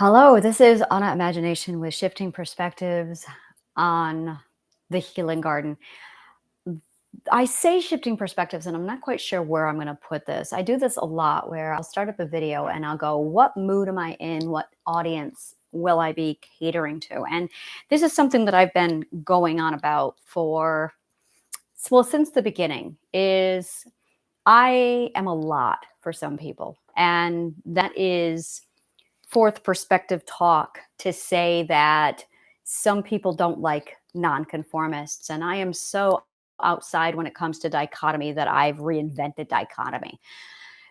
Hello, this is Anna Imagination with shifting perspectives on the healing garden. I say shifting perspectives, and I'm not quite sure where I'm going to put this. I do this a lot where I'll start up a video and I'll go, what mood am I in? What audience will I be catering to? And this is something that I've been going on about for, well, since the beginning, is I am a lot for some people. And that is fourth perspective talk to say that some people don't like nonconformists. And I am so outside when it comes to dichotomy that I've reinvented dichotomy.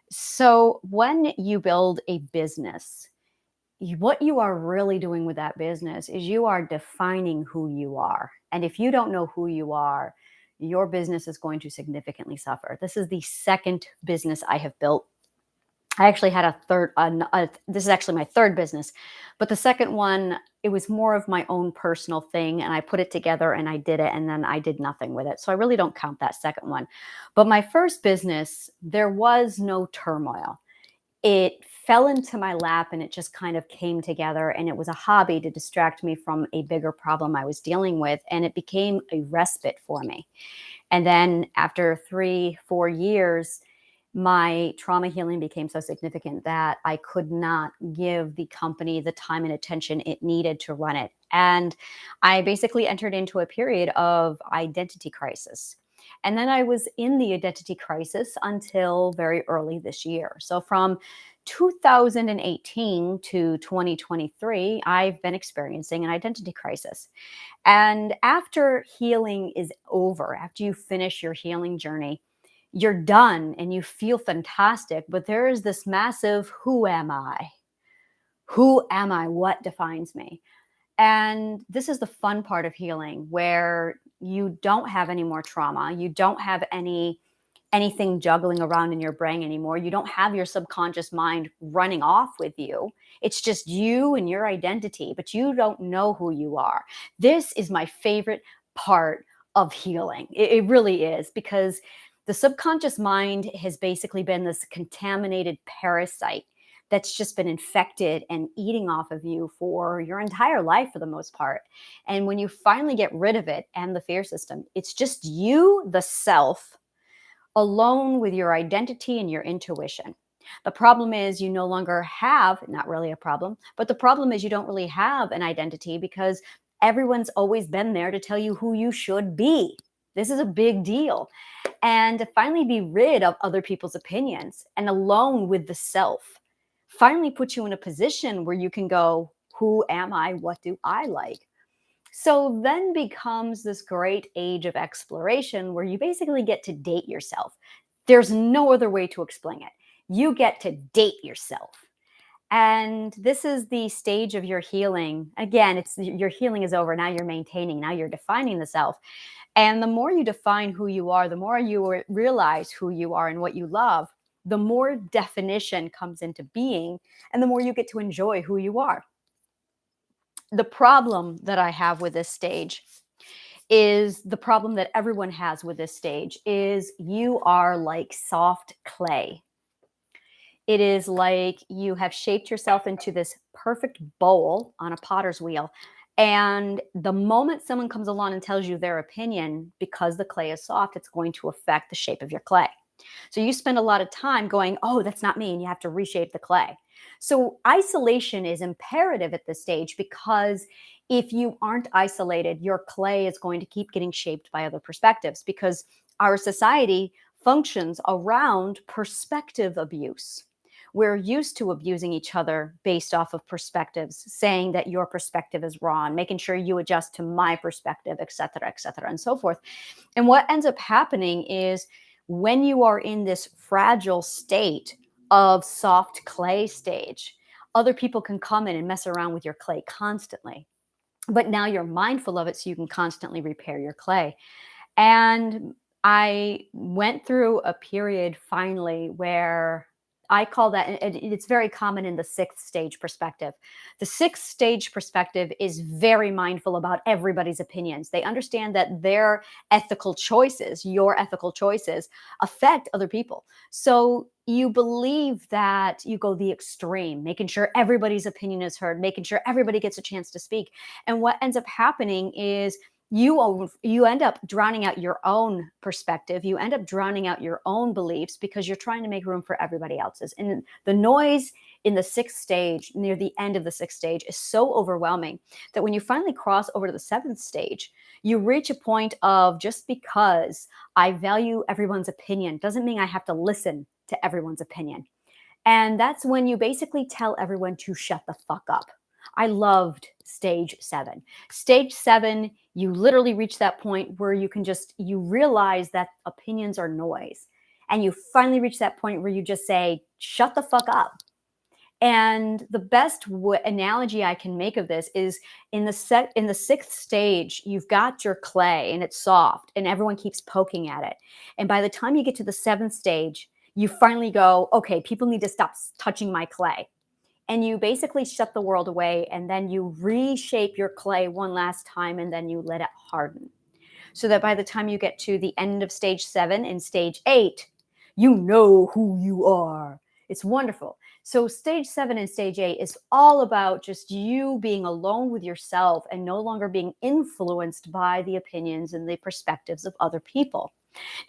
So when you build a business, what you are really doing with that business is you are defining who you are. And if you don't know who you are, your business is going to significantly suffer. This is the second business I have built. I actually had a third, this is actually my third business, but the second one, it was more of my own personal thing. And I put it together and I did it and then I did nothing with it. So I really don't count that second one. But my first business, there was no turmoil. It fell into my lap and it just kind of came together. And it was a hobby to distract me from a bigger problem I was dealing with. And it became a respite for me. And then after 3, 4 years, my trauma healing became so significant that I could not give the company the time and attention it needed to run it. And I basically entered into a period of identity crisis. And then I was in the identity crisis until very early this year. So from 2018 to 2023, I've been experiencing an identity crisis. And after healing is over, after you finish your healing journey, you're done and you feel fantastic. But there is this massive who am I? Who am I? What defines me? And this is the fun part of healing where you don't have any more trauma. You don't have anything juggling around in your brain anymore. You don't have your subconscious mind running off with you. It's just you and your identity, but you don't know who you are. This is my favorite part of healing. It really is, because the subconscious mind has basically been this contaminated parasite that's just been infected and eating off of you for your entire life for the most part. And when you finally get rid of it and the fear system, it's just you, the self, alone with your identity and your intuition. The problem is you no longer have, not really a problem, but the problem is you don't really have an identity because everyone's always been there to tell you who you should be. This is a big deal. And to finally be rid of other people's opinions and alone with the self finally puts you in a position where you can go, who am I? What do I like? So then becomes this great age of exploration where you basically get to date yourself. There's no other way to explain it. You get to date yourself. And this is the stage of your healing. Again, it's your healing is over. Now you're maintaining, now you're defining the self. And the more you define who you are, the more you realize who you are and what you love, the more definition comes into being, and the more you get to enjoy who you are. The problem that I have with this stage is the problem that everyone has with this stage is you are like soft clay. It is like you have shaped yourself into this perfect bowl on a potter's wheel. And the moment someone comes along and tells you their opinion, because the clay is soft, it's going to affect the shape of your clay. So you spend a lot of time going, oh, that's not me. And you have to reshape the clay. So isolation is imperative at this stage because if you aren't isolated, your clay is going to keep getting shaped by other perspectives because our society functions around perspective abuse. We're used to abusing each other based off of perspectives, saying that your perspective is wrong, making sure you adjust to my perspective, et cetera, and so forth. And what ends up happening is when you are in this fragile state of soft clay stage, other people can come in and mess around with your clay constantly. But now you're mindful of it so you can constantly repair your clay. And I went through a period finally where I call that, and it's very common in the sixth stage perspective. The sixth stage perspective is very mindful about everybody's opinions. They understand that their ethical choices, your ethical choices, affect other people. So you believe that you go the extreme, making sure everybody's opinion is heard, making sure everybody gets a chance to speak. And what ends up happening is you end up drowning out your own perspective. You end up drowning out your own beliefs because you're trying to make room for everybody else's. And the noise in the sixth stage, near the end of the sixth stage, is so overwhelming that when you finally cross over to the seventh stage, you reach a point of, just because I value everyone's opinion doesn't mean I have to listen to everyone's opinion. And that's when you basically tell everyone to shut the fuck up. I loved stage seven. Stage seven, you literally reach that point where you realize that opinions are noise. And you finally reach that point where you just say, shut the fuck up. And the best analogy I can make of this is, in the sixth stage, you've got your clay and it's soft and everyone keeps poking at it. And by the time you get to the seventh stage, you finally go, okay, people need to stop touching my clay. And you basically shut the world away, and then you reshape your clay one last time, and then you let it harden. So that by the time you get to the end of stage seven and stage eight, you know who you are. It's wonderful. So stage seven and stage eight is all about just you being alone with yourself and no longer being influenced by the opinions and the perspectives of other people.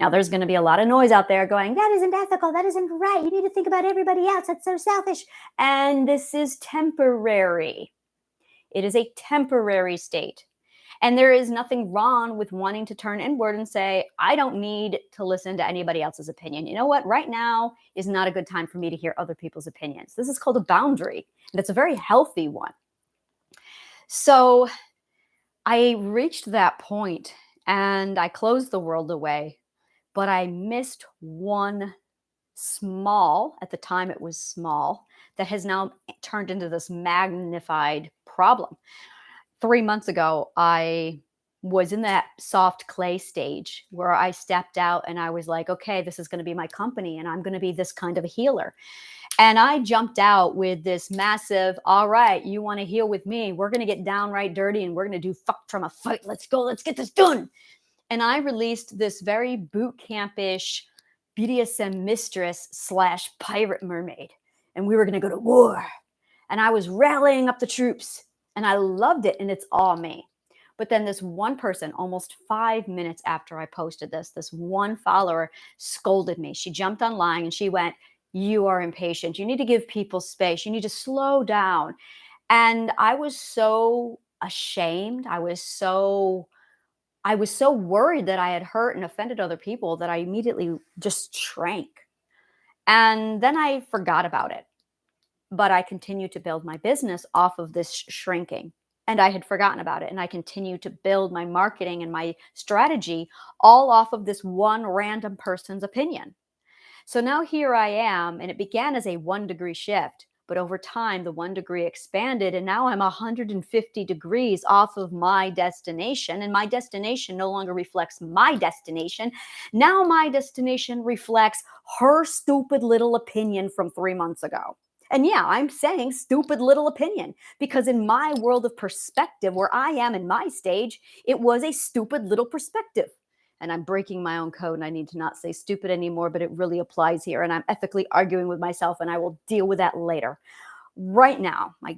Now, there's going to be a lot of noise out there going, that isn't ethical. That isn't right. You need to think about everybody else. That's so selfish. And this is temporary. It is a temporary state. And there is nothing wrong with wanting to turn inward and say, I don't need to listen to anybody else's opinion. You know what? Right now is not a good time for me to hear other people's opinions. This is called a boundary, and it's a very healthy one. So I reached that point and I closed the world away, but I missed one small, at the time it was small, that has now turned into this magnified problem. 3 months ago, I was in that soft clay stage where I stepped out and I was like, okay, this is going to be my company and I'm going to be this kind of a healer. And I jumped out with this massive, all right, you want to heal with me? We're going to get downright dirty and we're going to do fuck trauma fight. Let's go. Let's get this done. And I released this very boot campish BDSM mistress / pirate mermaid. And we were going to go to war. And I was rallying up the troops. And I loved it. And it's all me. But then this one person, almost 5 minutes after I posted this one follower scolded me. She jumped online and she went, you are impatient. You need to give people space. You need to slow down. And I was so ashamed. I was so worried that I had hurt and offended other people that I immediately just shrank. And then I forgot about it. But I continued to build my business off of this shrinking. And I had forgotten about it. And I continued to build my marketing and my strategy all off of this one random person's opinion. So now here I am, and it began as a 1-degree shift. But over time, the 1 degree expanded, and now I'm 150 degrees off of my destination. And my destination no longer reflects my destination. Now my destination reflects her stupid little opinion from 3 months ago. And yeah, I'm saying stupid little opinion because in my world of perspective, where I am in my stage, it was a stupid little perspective. And I'm breaking my own code and I need to not say stupid anymore, but it really applies here. And I'm ethically arguing with myself and I will deal with that later. Right now, my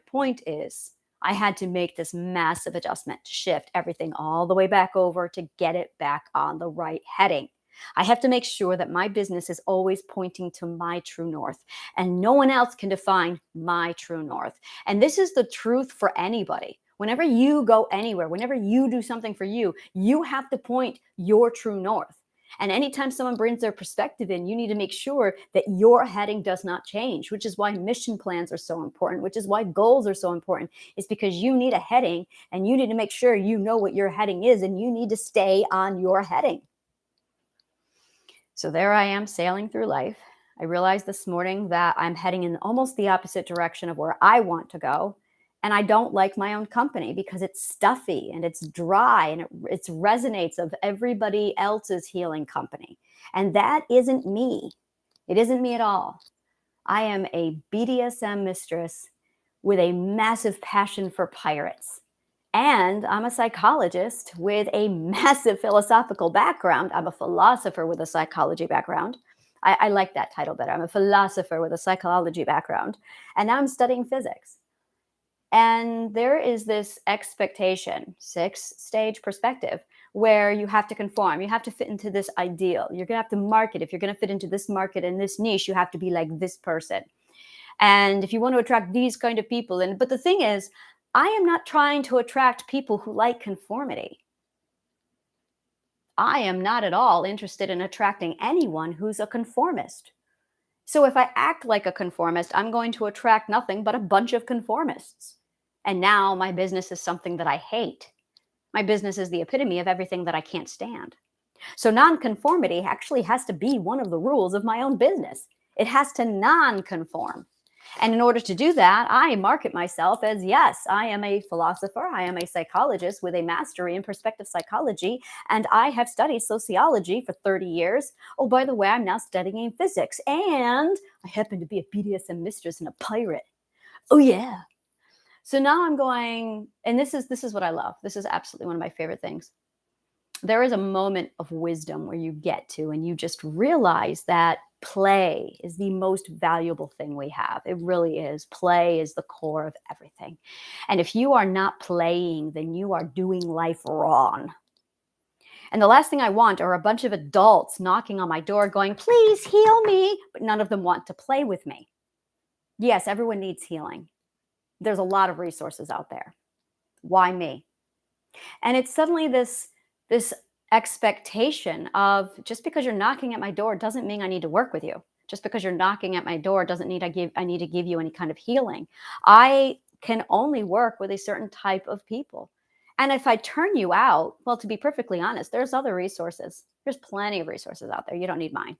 point is, I had to make this massive adjustment to shift everything all the way back over to get it back on the right heading. I have to make sure that my business is always pointing to my true north, and no one else can define my true north. And this is the truth for anybody. Whenever you go anywhere, whenever you do something for you, you have to point your true north. And anytime someone brings their perspective in, you need to make sure that your heading does not change, which is why mission plans are so important, which is why goals are so important. It's because you need a heading and you need to make sure you know what your heading is and you need to stay on your heading. So there I am sailing through life. I realized this morning that I'm heading in almost the opposite direction of where I want to go. And I don't like my own company because it's stuffy and it's dry and it resonates of everybody else's healing company. And that isn't me. It isn't me at all. I am a BDSM mistress with a massive passion for pirates. And I'm a psychologist with a massive philosophical background. I'm a philosopher with a psychology background. I like that title better. I'm a philosopher with a psychology background. And now I'm studying physics. And there is this expectation, six-stage perspective, where you have to conform. You have to fit into this ideal. You're going to have to market. If you're going to fit into this market and this niche, you have to be like this person. And if you want to attract these kind of people, and but the thing is, I am not trying to attract people who like conformity. I am not at all interested in attracting anyone who's a conformist. So if I act like a conformist, I'm going to attract nothing but a bunch of conformists. And now my business is something that I hate. My business is the epitome of everything that I can't stand. So nonconformity actually has to be one of the rules of my own business. It has to non-conform. And in order to do that, I market myself as, yes, I am a philosopher, I am a psychologist with a mastery in perspective psychology, and I have studied sociology for 30 years. Oh, by the way, I'm now studying physics, and I happen to be a BDSM mistress and a pirate. Oh yeah. So now I'm going, and this is what I love. This is absolutely one of my favorite things. There is a moment of wisdom where you get to and you just realize that play is the most valuable thing we have. It really is. Play is the core of everything. And if you are not playing, then you are doing life wrong. And the last thing I want are a bunch of adults knocking on my door going, please heal me, but none of them want to play with me. Yes, everyone needs healing. There's a lot of resources out there. Why me? And it's suddenly this expectation of, just because you're knocking at my door doesn't mean I need to work with you. Just because you're knocking at my door doesn't need I need to give you any kind of healing. I can only work with a certain type of people. And if I turn you out, well, to be perfectly honest, there's other resources. There's plenty of resources out there. You don't need mine.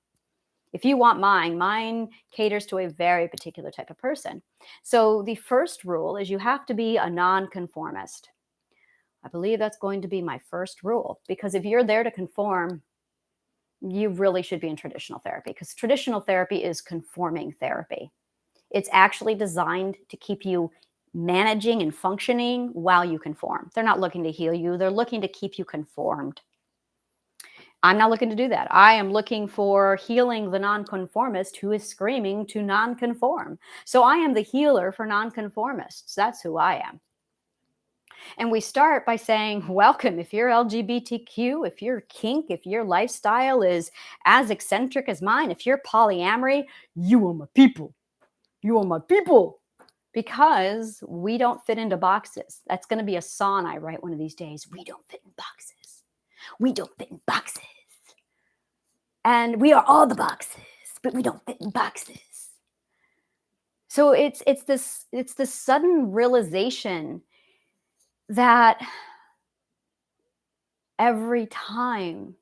If you want mine, mine caters to a very particular type of person. So the first rule is you have to be a nonconformist. I believe that's going to be my first rule, because if you're there to conform, you really should be in traditional therapy, because traditional therapy is conforming therapy. It's actually designed to keep you managing and functioning while you conform. They're not looking to heal you, they're looking to keep you conformed. I'm not looking to do that. I am looking for healing the nonconformist who is screaming to nonconform. So I am the healer for nonconformists. That's who I am. And we start by saying, welcome. If you're LGBTQ, if you're kink, if your lifestyle is as eccentric as mine, if you're polyamory, you are my people. You are my people. Because we don't fit into boxes. That's going to be a song I write one of these days. We don't fit in boxes. We don't fit in boxes. And we are all the boxes, but we don't fit in boxes. So it's this sudden realization that every time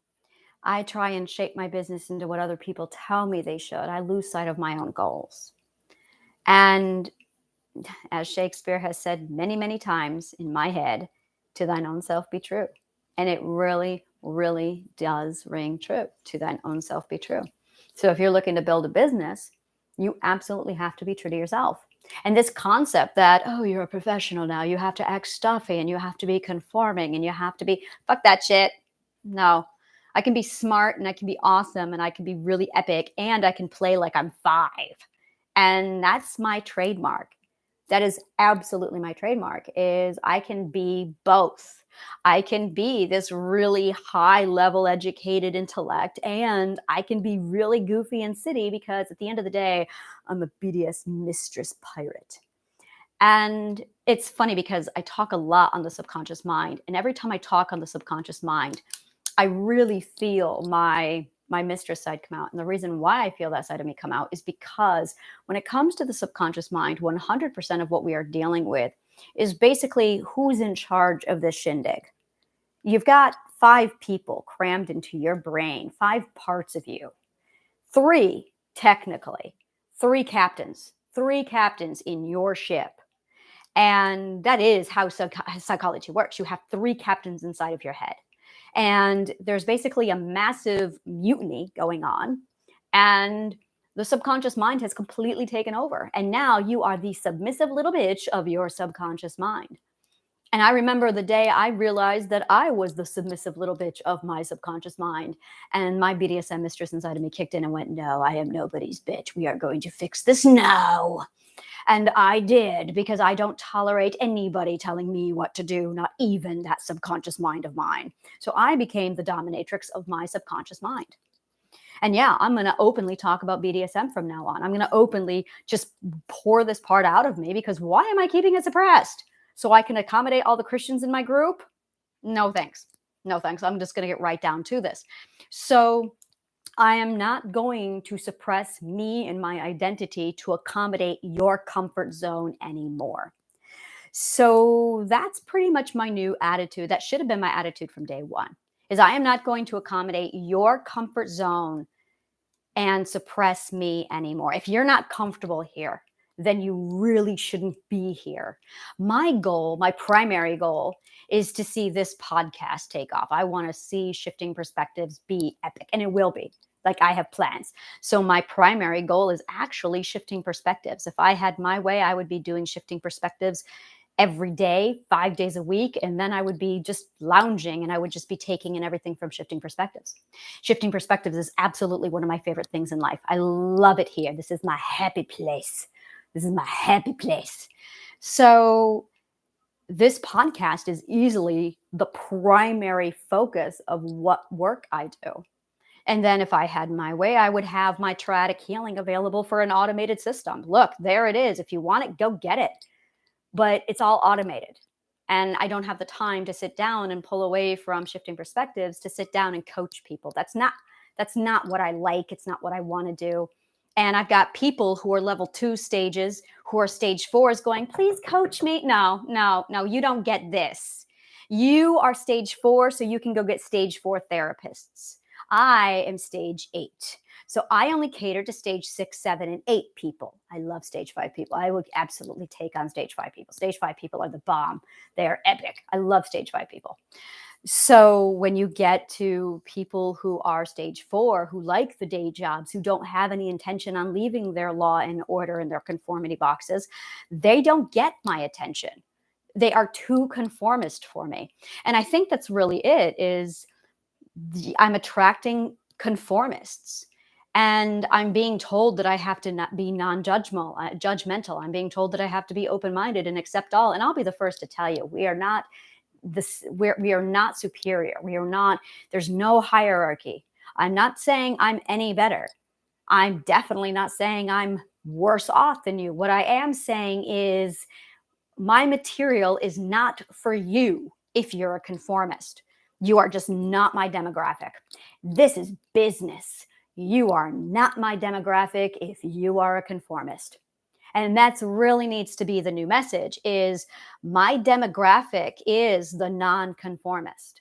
I try and shape my business into what other people tell me they should, I lose sight of my own goals. And as Shakespeare has said many, many times in my head, to thine own self be true. And it really, really does ring true. To thine own self be true. So if you're looking to build a business, you absolutely have to be true to yourself. And this concept that, oh, you're a professional now, you have to act stuffy and you have to be conforming and you have to be, fuck that shit. No, I can be smart and I can be awesome and I can be really epic and I can play like I'm 5. And that's my trademark. That is absolutely my trademark, is I can be both. I can be this really high level educated intellect and I can be really goofy and city, because at the end of the day, I'm a BDS mistress pirate. And it's funny because I talk a lot on the subconscious mind. And every time I talk on the subconscious mind, I really feel my mistress side come out. And the reason why I feel that side of me come out is because when it comes to the subconscious mind, 100% of what we are dealing with is basically who's in charge of this shindig. You've got 5 people crammed into your brain, 5 parts of you. 3, technically, 3 captains in your ship. And that is how psychology works. You have 3 captains inside of your head. And there's basically a massive mutiny going on. And The subconscious mind has completely taken over. And now you are the submissive little bitch of your subconscious mind. And I remember the day I realized that I was the submissive little bitch of my subconscious mind. And my BDSM mistress inside of me kicked in and went, "No, I am nobody's bitch. We are going to fix this now." And I did, because I don't tolerate anybody telling me what to do, not even that subconscious mind of mine. So I became the dominatrix of my subconscious mind. And yeah, I'm going to openly talk about BDSM from now on. I'm going to openly just pour this part out of me, because why am I keeping it suppressed? So I can accommodate all the Christians in my group? No, thanks. No, thanks. I'm just going to get right down to this. So I am not going to suppress me and my identity to accommodate your comfort zone anymore. So that's pretty much my new attitude. That should have been my attitude from day one. Is I am not going to accommodate your comfort zone and suppress me anymore. If you're not comfortable here, then you really shouldn't be here. My goal, my primary goal, is to see this podcast take off. I want to see Shifting Perspectives be epic, and it will be. Like, I have plans. So my primary goal is actually Shifting Perspectives. If I had my way, I would be doing Shifting Perspectives every day, 5 days a week, and then I would be just lounging and I would just be taking in everything from Shifting Perspectives. Shifting Perspectives is absolutely one of my favorite things in life. I love it here. This is my happy place. This is my happy place. So this podcast is easily the primary focus of what work I do. And then if I had my way, I would have my Triadic Healing available for an automated system. Look, there it is. If you want it, go get it. But it's all automated. And I don't have the time to sit down and pull away from Shifting Perspectives to sit down and coach people. That's not what I like. It's not what I want to do. And I've got people who are level 2 stages, who are stage 4s going, "Please coach me." No, no, no, you don't get this. You are stage 4, so you can go get stage 4 therapists. I am stage 8. So I only cater to stage 6, 7, and 8 people. I love stage 5 people. I would absolutely take on stage 5 people. Stage 5 people are the bomb. They are epic. I love stage 5 people. So when you get to people who are stage 4, who like the day jobs, who don't have any intention on leaving their law and order and their conformity boxes, they don't get my attention. They are too conformist for me. And I think that's really it, is I'm attracting conformists. And I'm being told that I have to not be non-judgmental. Judgmental. I'm being told that I have to be open-minded and accept all. And I'll be the first to tell you, we are not this. We are not superior. We are not. There's no hierarchy. I'm not saying I'm any better. I'm definitely not saying I'm worse off than you. What I am saying is my material is not for you if you're a conformist. You are just not my demographic. This is business. You are not my demographic if you are a conformist. And that's really needs to be the new message, is my demographic is the nonconformist.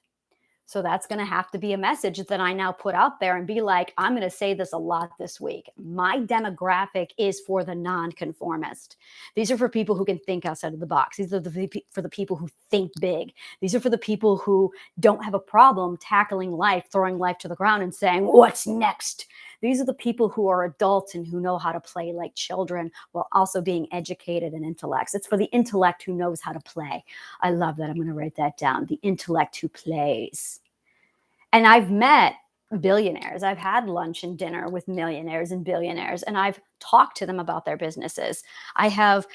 So that's going to have to be a message that I now put out there and be like, I'm going to say this a lot this week. My demographic is for the nonconformist. These are for people who can think outside of the box. These are for the people who think big. These are for the people who don't have a problem tackling life, throwing life to the ground and saying, "What's next?" These are the people who are adults and who know how to play like children while also being educated and intellects. It's for the intellect who knows how to play. I love that. I'm going to write that down. The intellect who plays. And I've met billionaires. I've had lunch and dinner with millionaires and billionaires, and I've talked to them about their businesses. I have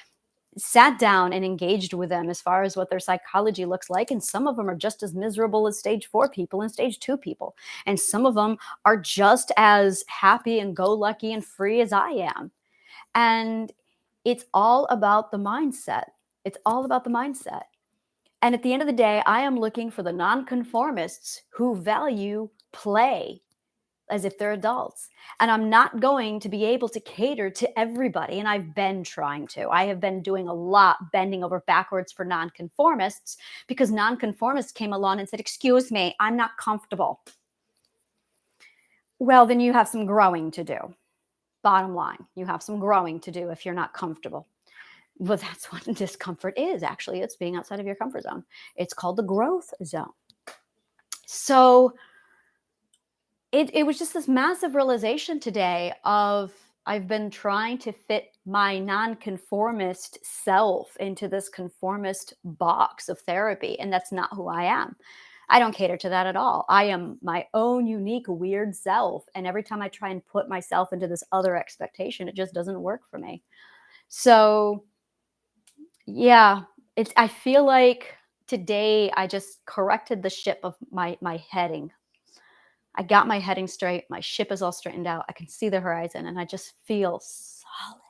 sat down and engaged with them as far as what their psychology looks like. And some of them are just as miserable as stage 4 people and stage 2 people. And some of them are just as happy and go lucky and free as I am. And it's all about the mindset. It's all about the mindset. And at the end of the day, I am looking for the nonconformists who value play as if they're adults. And I'm not going to be able to cater to everybody. And I've been trying to. I have been doing a lot bending over backwards for nonconformists, because nonconformists came along and said, "Excuse me, I'm not comfortable." Well, then you have some growing to do. Bottom line, you have some growing to do if you're not comfortable. Well, that's what discomfort is, actually. It's being outside of your comfort zone. It's called the growth zone. So it was just this massive realization today of I've been trying to fit my nonconformist self into this conformist box of therapy, and that's not who I am. I don't cater to that at all. I am my own unique, weird self. And every time I try and put myself into this other expectation, it just doesn't work for me. So, yeah, I feel like today I just corrected the ship of my heading. I got my heading straight. My ship is all straightened out. I can see the horizon and I just feel solid.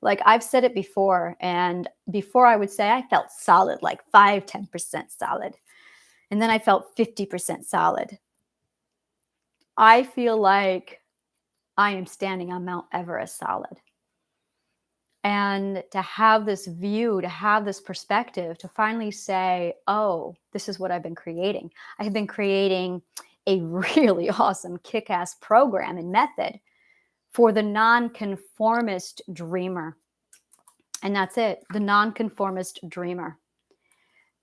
Like I've said it before, and before I would say I felt solid, like 5, 10% solid. And then I felt 50% solid. I feel like I am standing on Mount Everest solid. And to have this view, to have this perspective, to finally say, oh, this is what I've been creating. I have been creating a really awesome kick ass program and method for the nonconformist dreamer. And that's it, the nonconformist dreamer.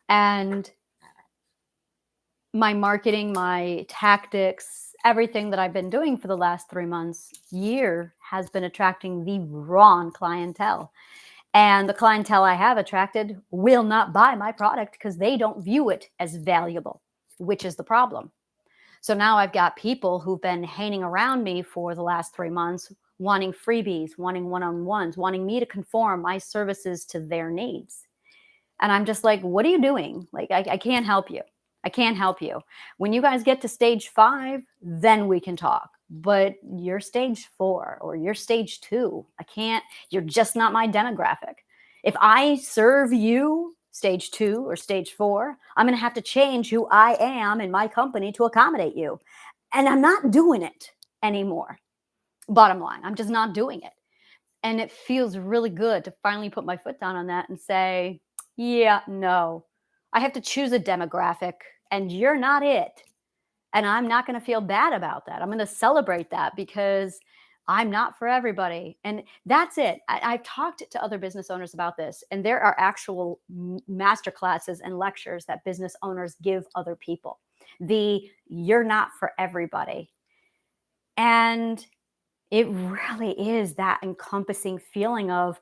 And my marketing, my tactics, everything that I've been doing for the last 3 months, year has been attracting the wrong clientele. And the clientele I have attracted will not buy my product because they don't view it as valuable, which is the problem. So now I've got people who've been hanging around me for the last 3 months, wanting freebies, wanting one-on-ones, wanting me to conform my services to their needs. And I'm just like, what are you doing? Like, I can't help you. I can't help you. When you guys get to stage 5, then we can talk. But you're stage 4 or you're stage 2. I can't, you're just not my demographic. If I serve you stage 2 or stage 4, I'm going to have to change who I am in my company to accommodate you. And I'm not doing it anymore. Bottom line, I'm just not doing it. And it feels really good to finally put my foot down on that and say, yeah, no, I have to choose a demographic and you're not it. And I'm not going to feel bad about that. I'm going to celebrate that because I'm not for everybody. And that's it. I've talked to other business owners about this, and there are actual master classes and lectures that business owners give other people. You're not for everybody. And it really is that encompassing feeling of,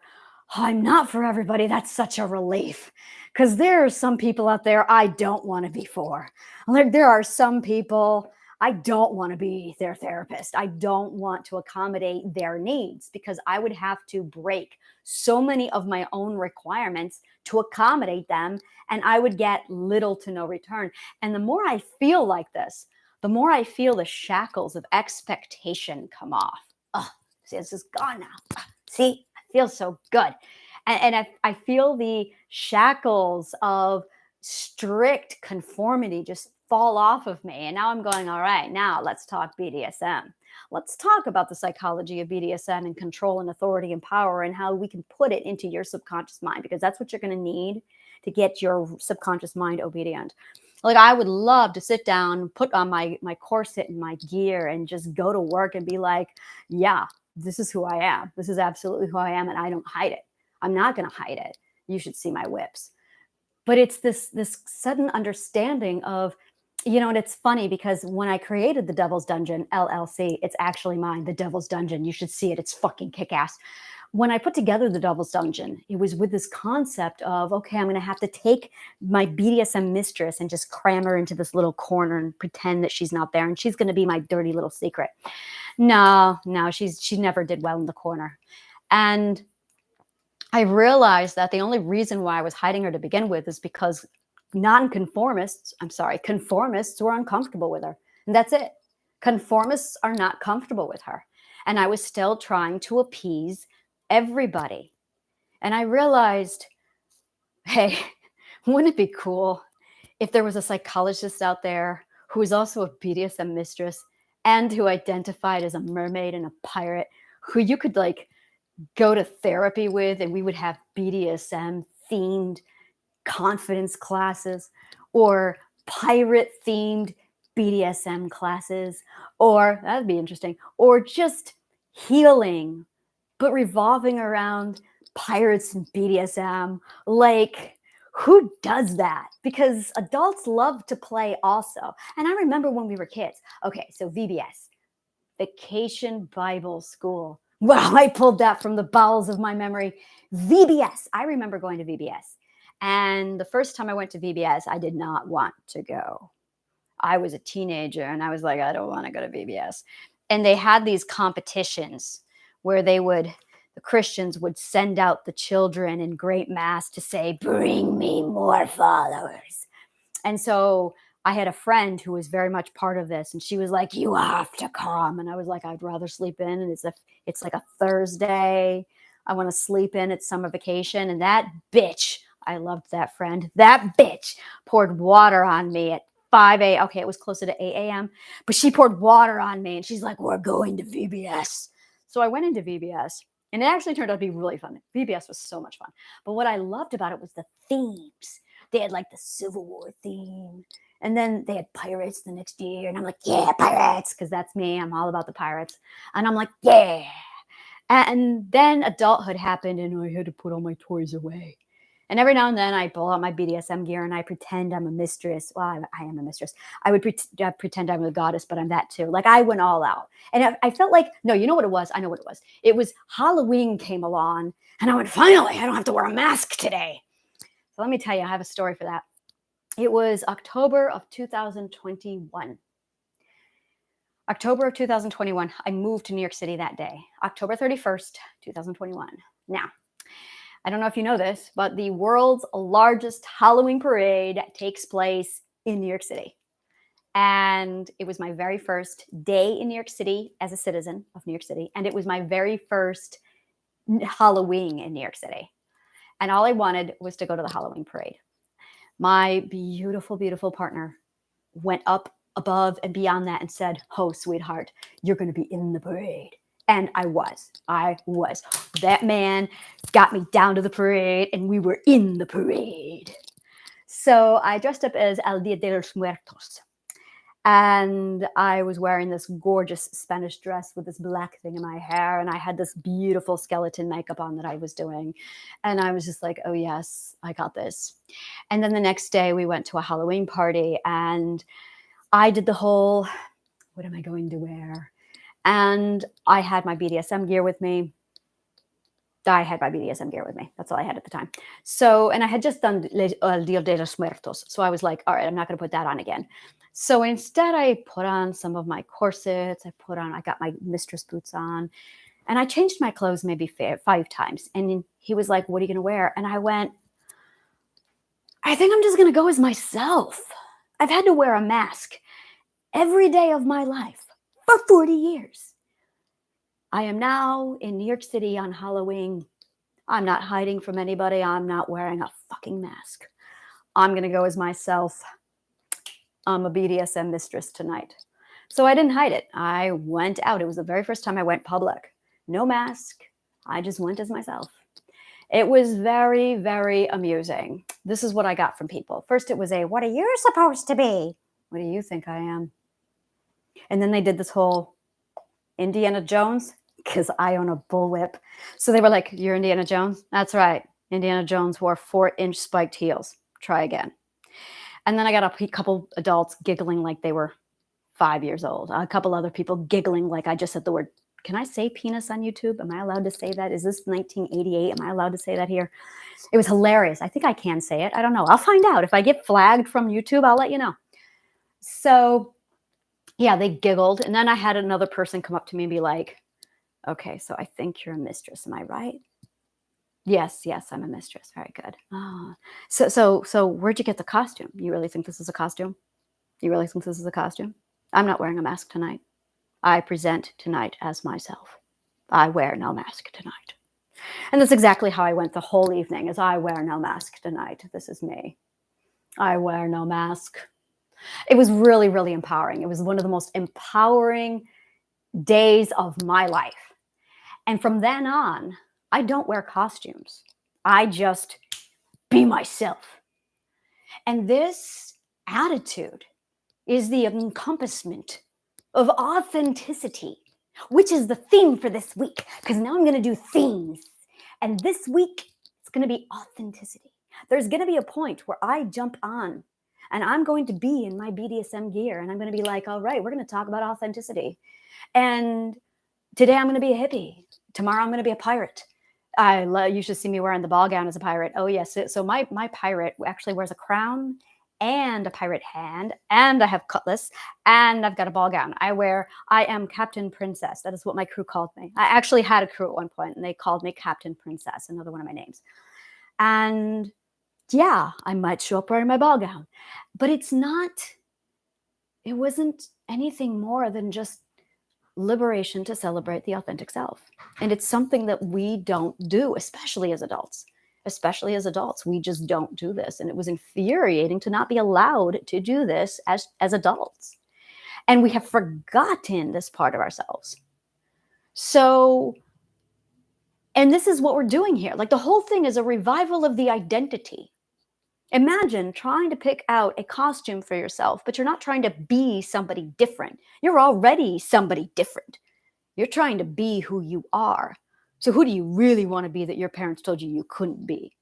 "Oh, I'm not for everybody." That's such a relief because there are some people out there I don't want to be for. Like there are some people I don't want to be their therapist. I don't want to accommodate their needs because I would have to break so many of my own requirements to accommodate them, and I would get little to no return. And the more I feel like this, the more I feel the shackles of expectation come off. Oh, see, this is gone now. See, I feel so good. And I feel the shackles of strict conformity just fall off of me. And now I'm going, all right, now let's talk BDSM. Let's talk about the psychology of BDSM and control and authority and power and how we can put it into your subconscious mind, because that's what you're going to need to get your subconscious mind obedient. Like I would love to sit down, put on my corset and my gear and just go to work and be like, yeah, this is who I am. This is absolutely who I am, and I don't hide it. I'm not going to hide it. You should see my whips. But it's this sudden understanding of, and it's funny because when I created the Devil's Dungeon LLC, it's actually mine, the Devil's Dungeon. You should see it. It's fucking kick-ass. When I put together the Devil's Dungeon, it was with this concept of, okay, I'm going to have to take my BDSM mistress and just cram her into this little corner and pretend that she's not there. And she's going to be my dirty little secret. No, she never did well in the corner. And I realized that the only reason why I was hiding her to begin with is because conformists were uncomfortable with her. And that's it. Conformists are not comfortable with her. And I was still trying to appease everybody. And I realized, hey, wouldn't it be cool if there was a psychologist out there who was also a BDSM mistress and who identified as a mermaid and a pirate, who you could like go to therapy with, and we would have BDSM themed confidence classes or pirate themed BDSM classes, or that'd be interesting, or just healing, but revolving around pirates and BDSM. Like, who does that? Because adults love to play also. And I remember when we were kids. Okay, so VBS, Vacation Bible School. Well, I pulled that from the bowels of my memory. VBS. I remember going to VBS. And the first time I went to VBS, I did not want to go. I was a teenager and I was like, I don't want to go to VBS. And they had these competitions where the Christians would send out the children in great mass to say, bring me more followers. And so I had a friend who was very much part of this, and she was like, "You have to come." And I was like, "I'd rather sleep in." And it's like a Thursday. I want to sleep in. It's summer vacation, and that bitch, I loved that friend. That bitch poured water on me at 5 a.m. Okay, it was closer to 8 a.m., but she poured water on me, and she's like, "We're going to VBS." So I went into VBS, and it actually turned out to be really fun. VBS was so much fun. But what I loved about it was the themes. They had like the Civil War theme. And then they had pirates the next year. And I'm like, yeah, pirates, because that's me. I'm all about the pirates. And I'm like, yeah. And then adulthood happened and I had to put all my toys away. And every now and then I pull out my BDSM gear and I pretend I'm a mistress. Well, I am a mistress. I would pretend I'm a goddess, but I'm that too. Like I went all out. And I felt like, no, you know what it was? I know what it was. It was Halloween came along and I went, finally, I don't have to wear a mask today. So let me tell you, I have a story for that. It was October of 2021. October of 2021. I moved to New York City that day, October 31st, 2021. Now, I don't know if you know this, but the world's largest Halloween parade takes place in New York City. And it was my very first day in New York City as a citizen of New York City. And it was my very first Halloween in New York City. And all I wanted was to go to the Halloween parade. My beautiful, beautiful partner went up above and beyond that and said, "Oh, sweetheart, you're going to be in the parade." And I was. That man got me down to the parade and we were in the parade. So I dressed up as El Dia de los Muertos. And I was wearing this gorgeous Spanish dress with this black thing in my hair. And I had this beautiful skeleton makeup on that I was doing. And I was just like, oh, yes, I got this. And then the next day we went to a Halloween party and I did the whole, what am I going to wear? And I had my BDSM gear with me. That's all I had at the time. So, and I had just done El Dia de los Muertos. So I was like, all right, I'm not going to put that on again. So instead, I put on some of my corsets. I got my mistress boots on, and I changed my clothes maybe 5 times. And he was like, "What are you going to wear?" And I went, "I think I'm just going to go as myself. I've had to wear a mask every day of my life for 40 years. I am now in New York City on Halloween. I'm not hiding from anybody. I'm not wearing a fucking mask. I'm going to go as myself. I'm a BDSM mistress tonight." So I didn't hide it. I went out. It was the very first time I went public. No mask. I just went as myself. It was very, very amusing. This is what I got from people. First, it was what are you supposed to be? What do you think I am? And then they did this whole Indiana Jones, because I own a bullwhip. So they were like, "You're Indiana Jones?" That's right. Indiana Jones wore 4-inch spiked heels. Try again. And then I got a couple adults giggling like they were 5 years old. A couple other people giggling like I just said the word. Can I say penis on YouTube? Am I allowed to say that? Is this 1988? Am I allowed to say that here? It was hilarious. I think I can say it. I don't know. I'll find out. If I get flagged from YouTube, I'll let you know. So yeah, they giggled. And then I had another person come up to me and be like, "Okay, so I think you're a mistress. Am I right?" Yes, I'm a mistress. Very good. Oh. So where'd you get the costume? You really think this is a costume? You really think this is a costume? I'm not wearing a mask tonight. I present tonight as myself. I wear no mask tonight. And that's exactly how I went the whole evening, is I wear no mask tonight. This is me. I wear no mask. It was really, really empowering. It was one of the most empowering days of my life. And from then on, I don't wear costumes. I just be myself. And this attitude is the encompassment of authenticity, which is the theme for this week. Because now I'm going to do themes. And this week, it's going to be authenticity. There's going to be a point where I jump on and I'm going to be in my BDSM gear and I'm going to be like, all right, we're going to talk about authenticity. And today I'm going to be a hippie. Tomorrow I'm going to be a pirate. You should see me wearing the ball gown as a pirate. Oh yes. So my pirate actually wears a crown and a pirate hand, and I have cutlass, and I've got a ball gown. I am Captain Princess. That is what my crew called me. I actually had a crew at one point, and they called me Captain Princess, another one of my names. And yeah, I might show up wearing my ball gown, but it wasn't anything more than just liberation to celebrate the authentic self. And it's something that we don't do, especially as adults. Especially as adults, we just don't do this. And it was infuriating to not be allowed to do this as adults. And we have forgotten this part of ourselves. So, and this is what we're doing here. Like the whole thing is a revival of the identity. Imagine trying to pick out a costume for yourself, but you're not trying to be somebody different. You're already somebody different. You're trying to be who you are. So who do you really want to be that your parents told you couldn't be?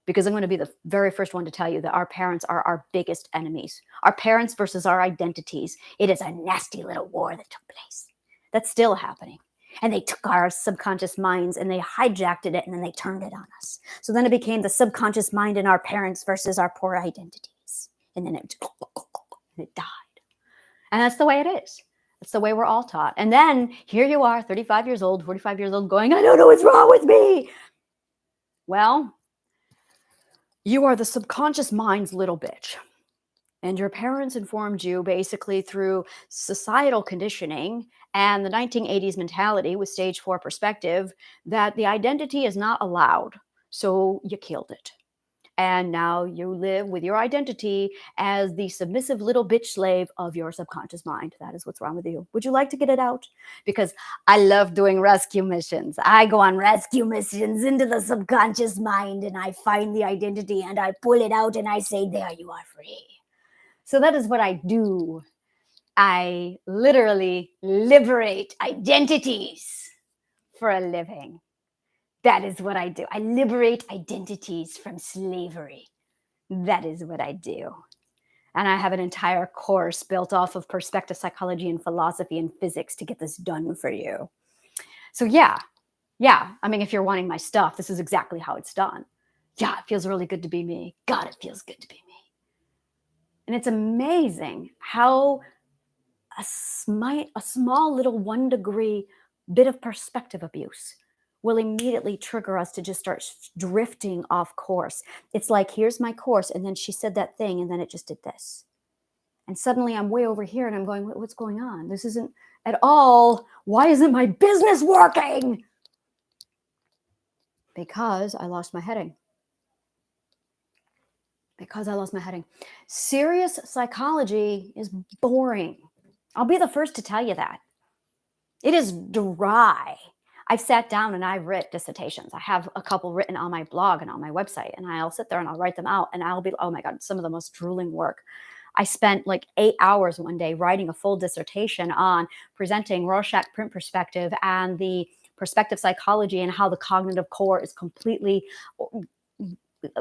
Because I'm going to be the very first one to tell you that our parents are our biggest enemies. Our parents versus our identities. It is a nasty little war that took place. That's still happening. And they took our subconscious minds and they hijacked it and then they turned it on us. So then it became the subconscious mind in our parents versus our poor identities. And then it died. And that's the way it is. That's the way we're all taught. And then here you are, 35 years old, 45 years old, going, I don't know what's wrong with me. Well, you are the subconscious mind's little bitch. And your parents informed you basically through societal conditioning and the 1980s mentality with stage 4 perspective that the identity is not allowed. So you killed it. And now you live with your identity as the submissive little bitch slave of your subconscious mind. That is what's wrong with you. Would you like to get it out? Because I love doing rescue missions. I go on rescue missions into the subconscious mind and I find the identity and I pull it out and I say, there you are free. So that is what I do. I literally liberate identities for a living. That is what I do. I liberate identities from slavery. That is what I do. And I have an entire course built off of perspective psychology and philosophy and physics to get this done for you. So yeah. I mean, if you're wanting my stuff, this is exactly how it's done. Yeah, it feels really good to be me. God, it feels good to be me. And it's amazing how a small little 1 degree bit of perspective abuse will immediately trigger us to just start drifting off course. It's like, here's my course. And then she said that thing. And then it just did this. And suddenly I'm way over here and I'm going, what's going on? This isn't at all. Why isn't my business working? Because I lost my heading. Serious psychology is boring. I'll be the first to tell you that. It is dry. I've sat down and I've written dissertations. I have a couple written on my blog and on my website, and I'll sit there and I'll write them out and I'll be, oh my God, some of the most drooling work. I spent like 8 hours one day writing a full dissertation on presenting Rorschach print perspective and the perspective psychology and how the cognitive core is completely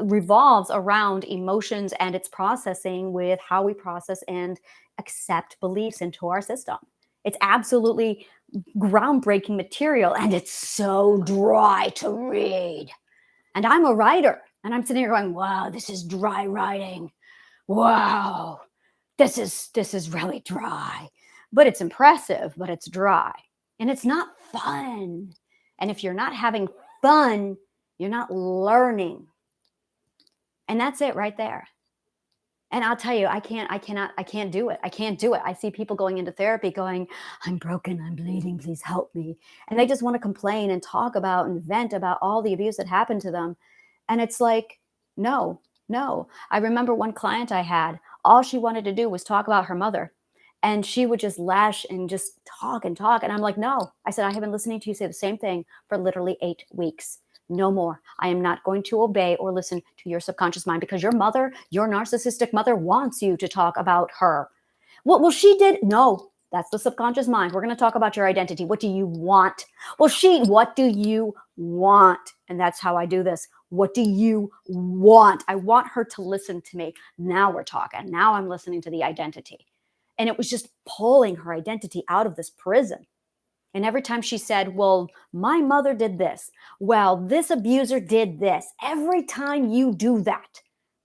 revolves around emotions and its processing with how we process and accept beliefs into our system. It's absolutely groundbreaking material and it's so dry to read. And I'm a writer and I'm sitting here going, wow, this is dry writing. Wow, this is really dry. But it's impressive, but it's dry. And it's not fun. And if you're not having fun, you're not learning. And that's it right there. And I'll tell you, I can't do it. I can't do it. I see people going into therapy going, I'm broken, I'm bleeding, please help me. And they just want to complain and talk about and vent about all the abuse that happened to them. And it's like, no. I remember one client I had, all she wanted to do was talk about her mother. And she would just lash and just talk and talk. And I'm like, no. I said, I have been listening to you say the same thing for literally 8 weeks. No more. I am not going to obey or listen to your subconscious mind because your mother, your narcissistic mother wants you to talk about her. Well, she did. No, that's the subconscious mind. We're going to talk about your identity. What do you want? Well, what do you want? And that's how I do this. What do you want? I want her to listen to me. Now we're talking. Now I'm listening to the identity. And it was just pulling her identity out of this prison. And every time she said, well, my mother did this. Well, this abuser did this. Every time you do that,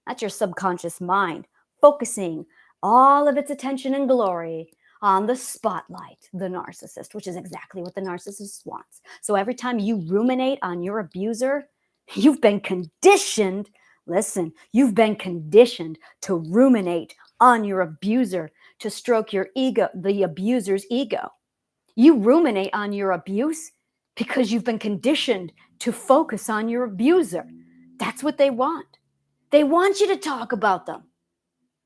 that's your subconscious mind focusing all of its attention and glory on the spotlight, the narcissist, which is exactly what the narcissist wants. So every time you ruminate on your abuser, you've been conditioned. Listen, you've been conditioned to ruminate on your abuser, to stroke your ego, the abuser's ego. You ruminate on your abuse because you've been conditioned to focus on your abuser. That's what they want. They want you to talk about them.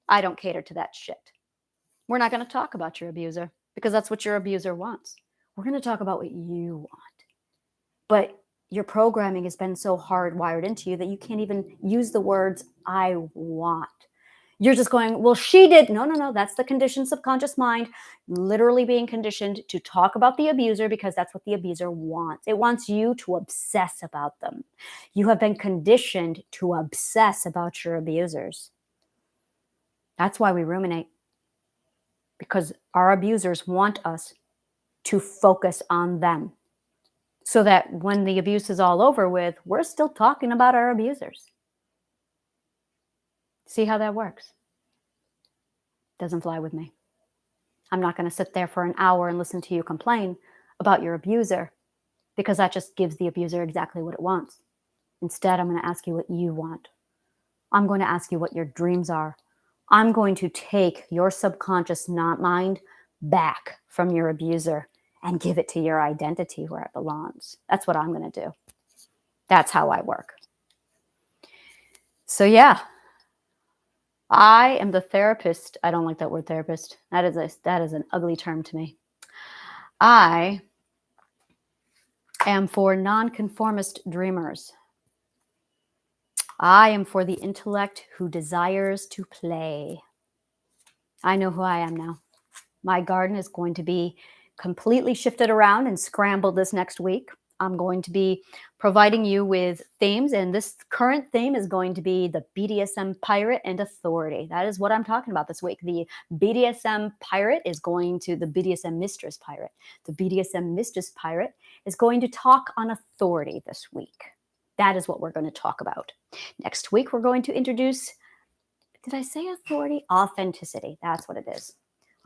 I don't cater to that shit. We're not going to talk about your abuser because that's what your abuser wants. We're going to talk about what you want. But your programming has been so hardwired into you that you can't even use the words I want. You're just going, well, she did. No. That's the conditioned subconscious mind literally being conditioned to talk about the abuser because that's what the abuser wants. It wants you to obsess about them. You have been conditioned to obsess about your abusers. That's why we ruminate, because our abusers want us to focus on them so that when the abuse is all over with, we're still talking about our abusers. See how that works? Doesn't fly with me. I'm not going to sit there for an hour and listen to you complain about your abuser because that just gives the abuser exactly what it wants. Instead, I'm going to ask you what you want. I'm going to ask you what your dreams are. I'm going to take your subconscious mind back from your abuser and give it to your identity where it belongs. That's what I'm going to do. That's how I work. So yeah, I am the therapist. I don't like that word therapist. That is an ugly term to me. I am for nonconformist dreamers. I am for the intellect who desires to play. I know who I am now. My garden is going to be completely shifted around and scrambled this next week. I'm going to be providing you with themes, and this current theme is going to be the BDSM pirate and authority. That is what I'm talking about this week. The BDSM pirate is going to the BDSM mistress pirate. The BDSM mistress pirate is going to talk on authority this week. That is what we're going to talk about. Next week, we're going to introduce, did I say authority? Authenticity. That's what it is.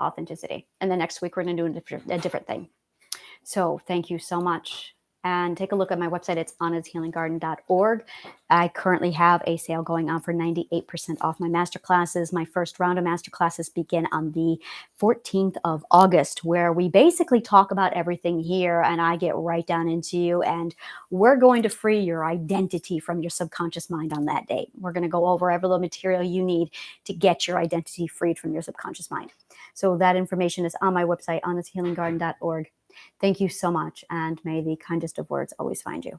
Authenticity. And the next week, we're going to do a different thing. So thank you so much. And take a look at my website. It's anna'shealinggarden.org. I currently have a sale going on for 98% off my masterclasses. My first round of masterclasses begin on the 14th of August, where we basically talk about everything here and I get right down into you. And we're going to free your identity from your subconscious mind on that date. We're going to go over every little material you need to get your identity freed from your subconscious mind. So that information is on my website, anna'shealinggarden.org. Thank you so much, and may the kindest of words always find you.